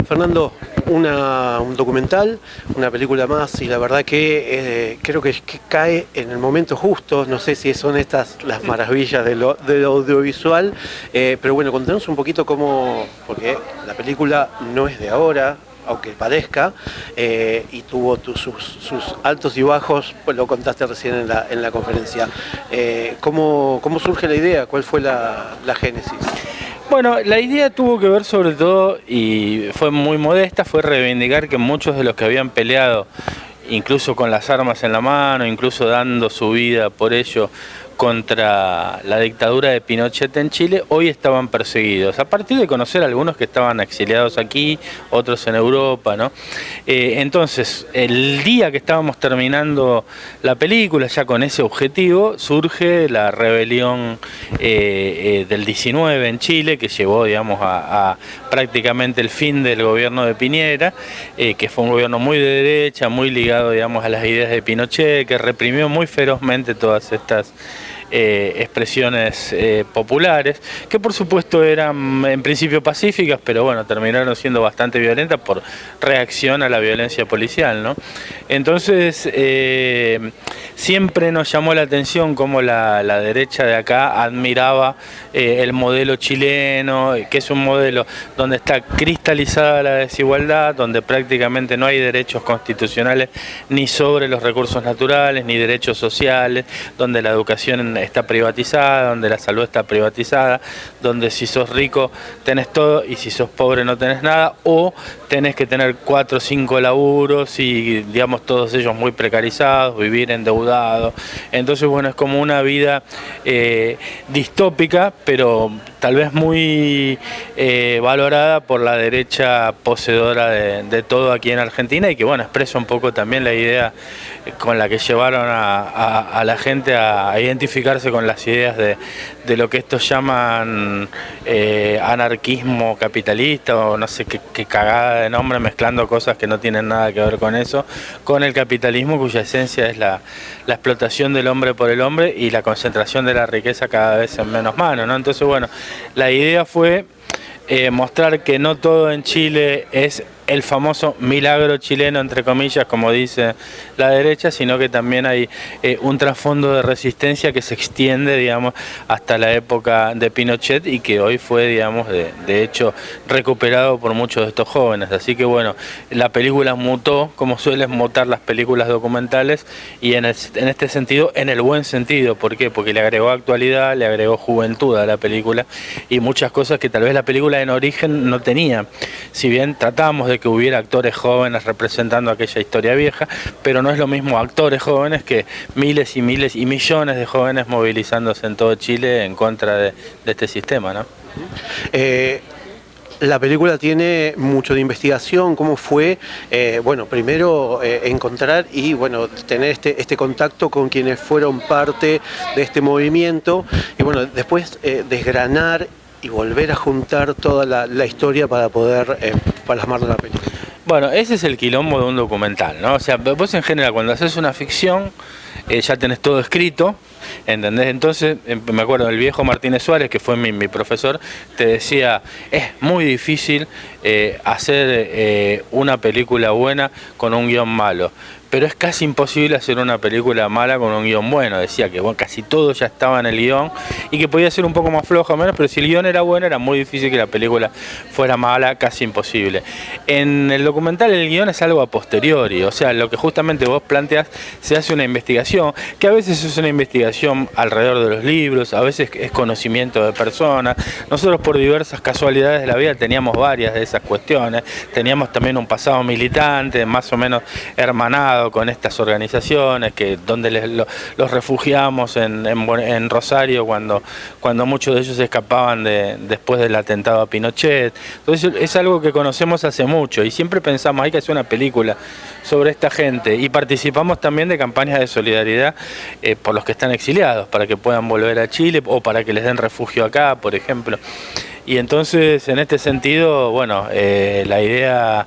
Fernando, un documental, una película más, y la verdad que creo que cae en el momento justo. No sé si son estas las maravillas de lo audiovisual, pero bueno, contanos un poquito cómo, porque la película no es de ahora, aunque parezca, y tuvo sus altos y bajos, pues lo contaste recién en la conferencia. ¿Cómo surge la idea? ¿Cuál fue la génesis? Bueno, la idea tuvo que ver sobre todo, y fue muy modesta, fue reivindicar que muchos de los que habían peleado, incluso con las armas en la mano, incluso dando su vida por ello, contra la dictadura de Pinochet en Chile, hoy estaban perseguidos. A partir de conocer a algunos que estaban exiliados aquí, otros en Europa, ¿no? Entonces, el día que estábamos terminando la película, ya con ese objetivo, surge la rebelión del 19 en Chile, que llevó, digamos, a prácticamente el fin del gobierno de Piñera, que fue un gobierno muy de derecha, muy ligado, digamos, a las ideas de Pinochet, que reprimió muy ferozmente todas estas expresiones populares, que por supuesto eran en principio pacíficas, pero bueno, terminaron siendo bastante violentas por reacción a la violencia policial, ¿no? Entonces, siempre nos llamó la atención cómo la derecha de acá admiraba el modelo chileno, que es un modelo donde está cristalizada la desigualdad, donde prácticamente no hay derechos constitucionales ni sobre los recursos naturales, ni derechos sociales, donde la educación está privatizada, donde la salud está privatizada, donde si sos rico tenés todo y si sos pobre no tenés nada, o tenés que tener 4 o 5 laburos y digamos todos ellos muy precarizados, vivir endeudados. Entonces bueno, es como una vida distópica, pero tal vez muy valorada por la derecha poseedora de todo aquí en Argentina, y que bueno, expresa un poco también la idea con la que llevaron a la gente a identificarse con las ideas de lo que estos llaman anarquismo capitalista, o no sé qué cagada de nombre, mezclando cosas que no tienen nada que ver con eso, con el capitalismo, cuya esencia es la explotación del hombre por el hombre y la concentración de la riqueza cada vez en menos manos, ¿no? Entonces bueno, la idea fue mostrar que no todo en Chile es el famoso milagro chileno, entre comillas, como dice la derecha, sino que también hay un trasfondo de resistencia que se extiende, digamos, hasta la época de Pinochet, y que hoy fue, digamos, de hecho, recuperado por muchos de estos jóvenes. Así que bueno, la película mutó, como suelen mutar las películas documentales, y en este sentido, en el buen sentido. ¿Por qué? Porque le agregó actualidad, le agregó juventud a la película, y muchas cosas que tal vez la película en origen no tenía. Si bien tratamos de que hubiera actores jóvenes representando aquella historia vieja, pero no es lo mismo actores jóvenes que miles y miles y millones de jóvenes movilizándose en todo Chile en contra de este sistema, ¿no? La película tiene mucho de investigación. ¿Cómo fue? Bueno, primero encontrar y bueno, tener este contacto con quienes fueron parte de este movimiento, y bueno, después desgranar y volver a juntar toda la historia para poder plasmarla en la película. Bueno, ese es el quilombo de un documental, ¿no? O sea, vos en general cuando haces una ficción ya tenés todo escrito, ¿entendés? Entonces, me acuerdo del viejo Martínez Suárez, que fue mi profesor, te decía, es muy difícil hacer una película buena con un guión malo, pero es casi imposible hacer una película mala con un guión bueno. Decía que bueno, casi todo ya estaba en el guión y que podía ser un poco más flojo o menos, pero si el guión era bueno era muy difícil que la película fuera mala, casi imposible. En el documental el guión es algo a posteriori, o sea, lo que justamente vos planteas, se hace una investigación, que a veces es una investigación alrededor de los libros, a veces es conocimiento de personas. Nosotros por diversas casualidades de la vida teníamos varias de esas cuestiones, teníamos también un pasado militante, más o menos hermanado con estas organizaciones, donde los refugiamos en Rosario cuando muchos de ellos escapaban después del atentado a Pinochet. Entonces es algo que conocemos hace mucho y siempre pensamos hay que hacer una película sobre esta gente, y participamos también de campañas de solidaridad por los que están exiliados, para que puedan volver a Chile o para que les den refugio acá, por ejemplo. Y entonces en este sentido, bueno, la idea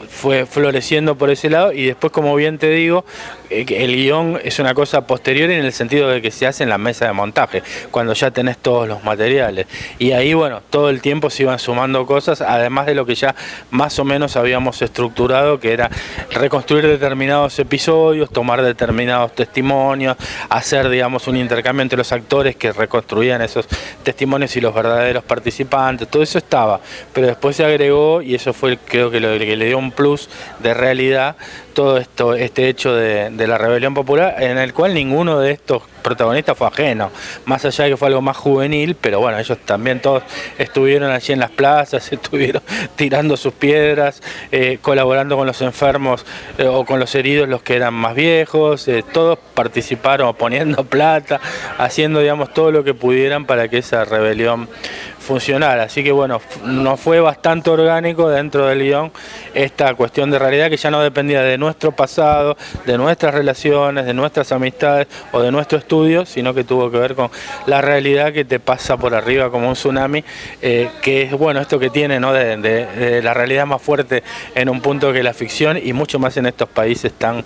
fue floreciendo por ese lado, y después, como bien te digo, el guión es una cosa posterior en el sentido de que se hace en la mesa de montaje, cuando ya tenés todos los materiales, y ahí bueno, todo el tiempo se iban sumando cosas, además de lo que ya más o menos habíamos estructurado, que era reconstruir determinados episodios, tomar determinados testimonios, hacer, digamos, un intercambio entre los actores que reconstruían esos testimonios y los verdaderos participantes. Todo eso estaba, pero después se agregó, y eso fue creo que lo que le dio un plus de realidad, todo esto, este hecho de la rebelión popular, en el cual ninguno de estos protagonistas fue ajeno, más allá de que fue algo más juvenil, pero bueno, ellos también todos estuvieron allí en las plazas, estuvieron tirando sus piedras, colaborando con los enfermos o con los heridos, los que eran más viejos, todos participaron poniendo plata, haciendo, digamos, todo lo que pudieran para que esa rebelión funcionara. Así que bueno, nos fue bastante orgánico dentro del guión esta cuestión de realidad que ya no dependía de nuestro pasado, de nuestras relaciones, de nuestras amistades o de nuestro estudio, sino que tuvo que ver con la realidad que te pasa por arriba como un tsunami, que es bueno esto que tiene, ¿no? de la realidad más fuerte en un punto que la ficción, y mucho más en estos países tan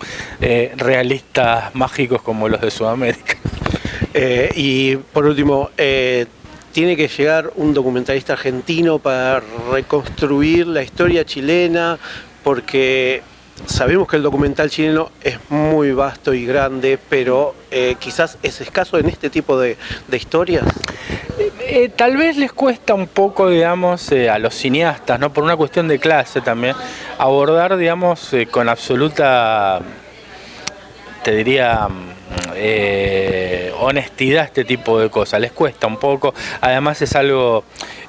realistas, mágicos como los de Sudamérica. Y por último, tiene que llegar un documentalista argentino para reconstruir la historia chilena, porque sabemos que el documental chileno es muy vasto y grande, pero quizás es escaso en este tipo de historias. Tal vez les cuesta un poco, digamos, a los cineastas, ¿no? Por una cuestión de clase también, abordar, digamos, con absoluta, te diría, honestidad este tipo de cosas. Les cuesta un poco, además es algo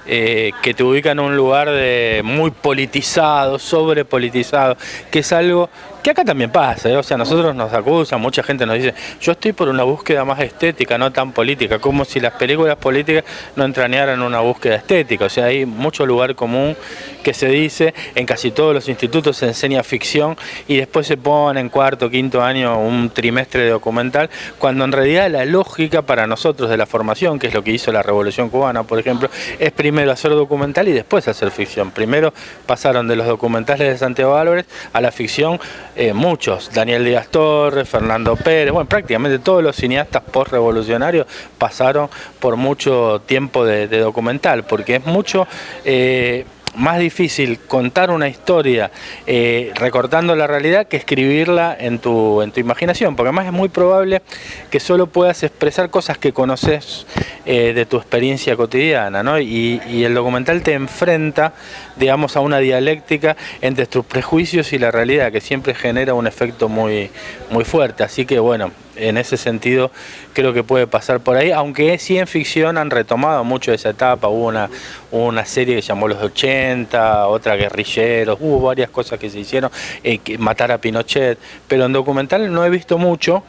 que te ubica en un lugar muy politizado, sobrepolitizado, que es algo que acá también pasa, o sea, nosotros nos acusan, mucha gente nos dice, yo estoy por una búsqueda más estética, no tan política, como si las películas políticas no entrañaran una búsqueda estética. O sea, hay mucho lugar común que se dice, en casi todos los institutos se enseña ficción y después se pone en cuarto, quinto año un trimestre de documental, cuando en realidad la lógica para nosotros de la formación, que es lo que hizo la Revolución Cubana, por ejemplo, es primero hacer documental y después hacer ficción. Primero pasaron de los documentales de Santiago Álvarez a la ficción, muchos, Daniel Díaz Torres, Fernando Pérez, bueno, prácticamente todos los cineastas post-revolucionarios pasaron por mucho tiempo de documental, porque es mucho más difícil contar una historia recortando la realidad que escribirla en tu imaginación, porque además es muy probable que solo puedas expresar cosas que conoces de tu experiencia cotidiana, ¿no? Y el documental te enfrenta, digamos, a una dialéctica entre tus prejuicios y la realidad, que siempre genera un efecto muy, muy fuerte. Así que bueno, en ese sentido creo que puede pasar por ahí, aunque sí en ficción han retomado mucho de esa etapa. Hubo una serie que se llamó Los 80, otra Guerrilleros, hubo varias cosas que se hicieron, Matar a Pinochet, pero en documental no he visto mucho.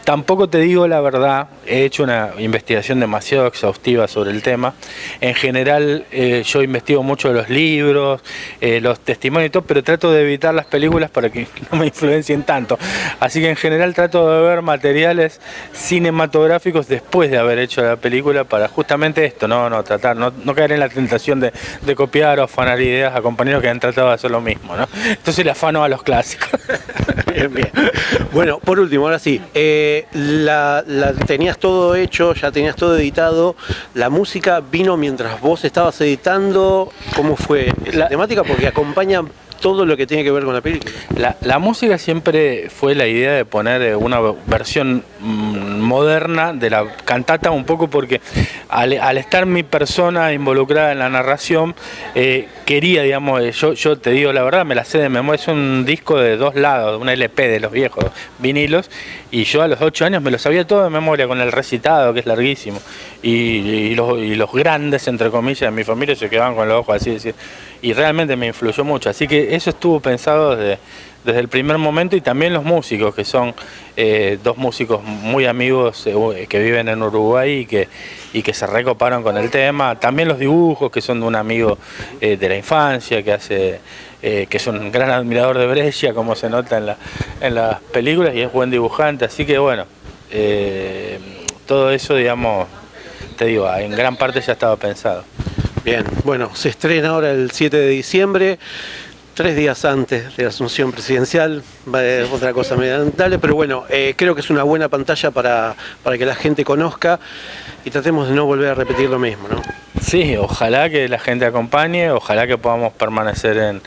Tampoco te digo la verdad, he hecho una investigación demasiado exhaustiva sobre el tema. En general yo investigo mucho los libros, los testimonios y todo, pero trato de evitar las películas para que no me influencien tanto. Así que en general trato de ver materiales cinematográficos después de haber hecho la película para justamente esto, no caer en la tentación de copiar o afanar ideas a compañeros que han tratado de hacer lo mismo, ¿no? Entonces le afano a los clásicos. Bien, bien. Bueno, por último, ahora sí, tenías todo hecho, ya tenías todo editado, la música vino mientras vos estabas editando, ¿cómo fue la temática? Porque acompaña todo lo que tiene que ver con la película. La música siempre fue la idea de poner una versión moderna de la cantata, un poco porque al estar mi persona involucrada en la narración, quería, digamos, yo te digo la verdad, me la sé de memoria, es un disco de 2 lados, un LP de los viejos vinilos, y yo a los 8 años me lo sabía todo de memoria con el recitado, que es larguísimo, y los grandes, entre comillas, de mi familia se quedaban con los ojos así, decir, y realmente me influyó mucho, así que eso estuvo pensado desde el primer momento, y también los músicos, que son 2 músicos muy amigos que viven en Uruguay y que se recoparon con el tema, también los dibujos, que son de un amigo de la infancia, que hace... que es un gran admirador de Brescia, como se nota en las películas, y es buen dibujante, así que bueno, todo eso, digamos, te digo, en gran parte ya estaba pensado. Bien, bueno, se estrena ahora el 7 de diciembre. 3 días antes de la asunción presidencial, otra cosa medio lamentable, pero bueno, creo que es una buena pantalla para que la gente conozca y tratemos de no volver a repetir lo mismo, ¿no? Sí, ojalá que la gente acompañe, ojalá que podamos permanecer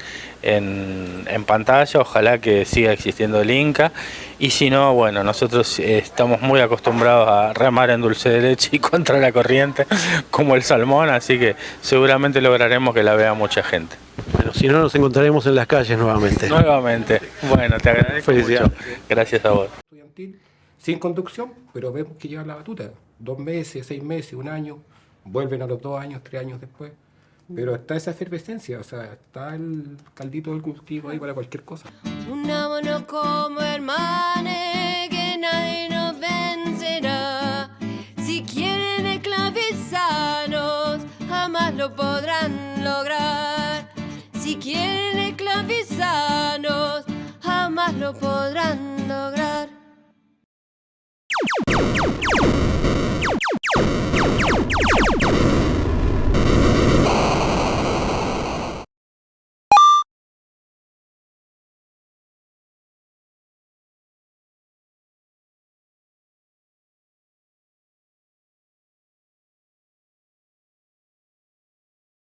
en pantalla, ojalá que siga existiendo el Inca, y si no, bueno, nosotros estamos muy acostumbrados a remar en dulce de leche y contra la corriente, como el salmón, así que seguramente lograremos que la vea mucha gente. Bueno, si no nos encontraremos en las calles nuevamente. Nuevamente, bueno, te agradezco mucho. Gracias a vos. Estudiantil, sin conducción, pero vemos que llevan la batuta. 2 meses, 6 meses, 1 año, vuelven a los 2 años, 3 años después. Pero está esa efervescencia, o sea, está el caldito del cultivo ahí para cualquier cosa. Unámonos como hermanes, que nadie nos vencerá. Si quieren esclavizarnos, jamás lo podrán lograr. Si quieren esclavizarnos, jamás lo podrán